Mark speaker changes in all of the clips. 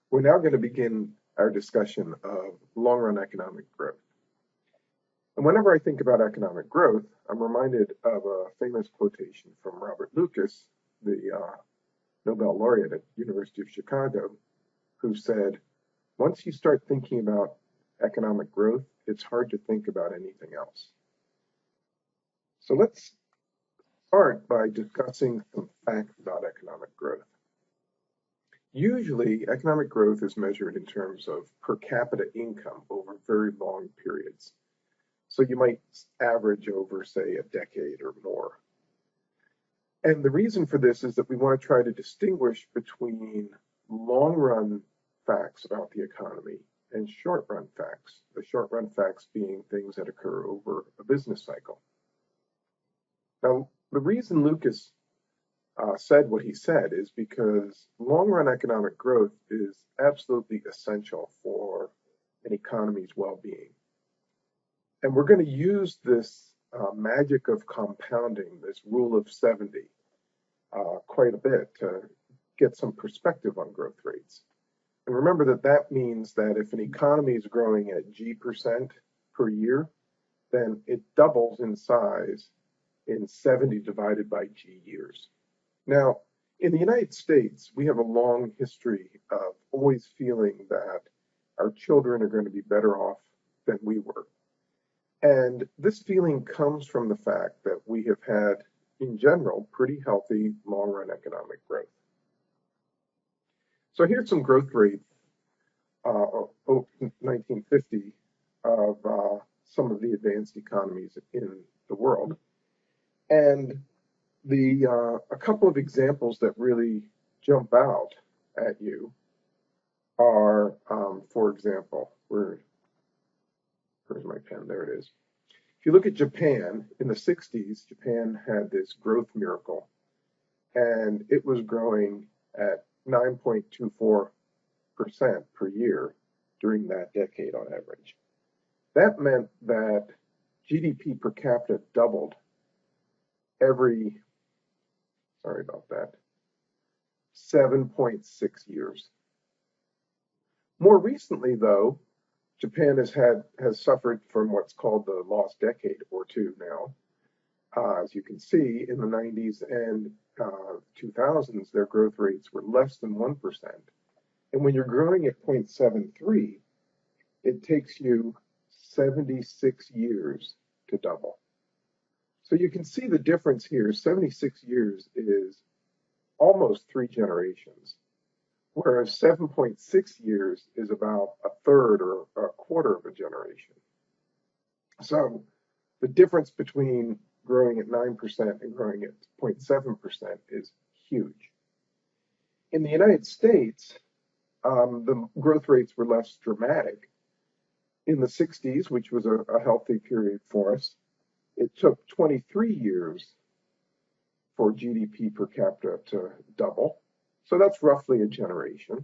Speaker 1: We're now going to begin our discussion of long-run economic growth. And whenever I think about economic growth, I'm reminded of a famous quotation from Robert Lucas, the Nobel laureate at the University of Chicago, who said, once you start thinking about economic growth, it's hard to think about anything else. So let's start by discussing some facts about economic growth. Usually, economic growth is measured in terms of per capita income over very long periods. So you might average over, say, a decade or more. And the reason for this is that we want to try to distinguish between long-run facts about the economy and short-run facts, the short-run facts being things that occur over a business cycle. Now, the reason Lucas said what he said is because long-run economic growth is absolutely essential for an economy's well-being. And we're going to use this magic of compounding, this rule of 70, quite a bit to get some perspective on growth rates. And remember that that means that if an economy is growing at G% per year, then it doubles in size in 70 divided by G years. Now, in the United States, we have a long history of always feeling that our children are going to be better off than we were. And this feeling comes from the fact that we have had, in general, pretty healthy long-run economic growth. So here's some growth rates, 1950, of some of the advanced economies in the world. And a couple of examples that really jump out at you are, for example, where's my pen? There it is. If you look at Japan, in the 60s, Japan had this growth miracle, and it was growing at 9.24% per year during that decade on average. That meant that GDP per capita doubled every 7.6 years. More recently, though, Japan has suffered from what's called the lost decade or two now. As you can see, in the 90s and 2000s, their growth rates were less than 1%. And when you're growing at 0.73, it takes you 76 years to double. So you can see the difference here. 76 years is almost 3 generations, whereas 7.6 years is about a third or a quarter of a generation. So the difference between growing at 9% and growing at 0.7% is huge. In the United States, the growth rates were less dramatic. In the 60s, which was a healthy period for us, it took 23 years for GDP per capita to double. So that's roughly a generation.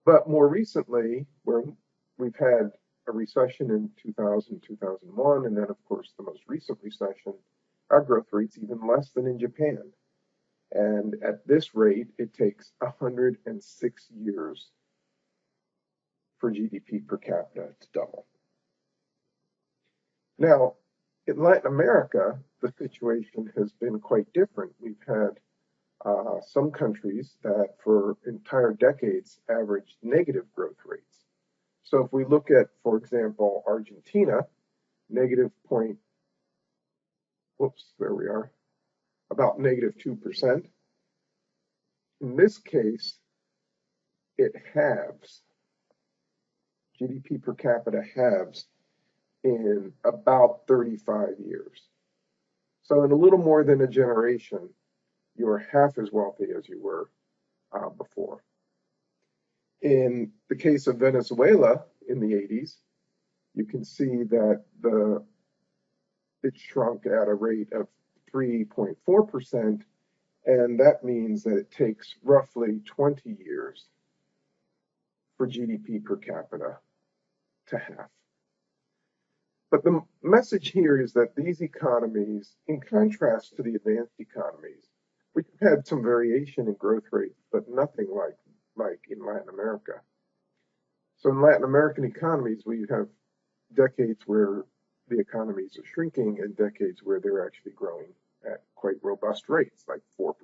Speaker 1: But more recently, where we've had a recession in 2000, 2001, and then, of course, the most recent recession, our growth rate's even less than in Japan. And at this rate, it takes 106 years for GDP per capita to double. Now, in Latin America, the situation has been quite different. We've had some countries that for entire decades averaged negative growth rates. So if we look at, for example, Argentina, about negative 2%. In this case, it halves. GDP per capita halves in about 35 years. So in a little more than a generation, you're half as wealthy as you were before. In the case of Venezuela in the 80s, you can see that it shrunk at a rate of 3.4%, and that means that it takes roughly 20 years for GDP per capita to half. But the message here is that these economies, in contrast to the advanced economies, we've had some variation in growth rates, but nothing like like in Latin America. So in Latin American economies, we have decades where the economies are shrinking and decades where they're actually growing at quite robust rates, like 4%.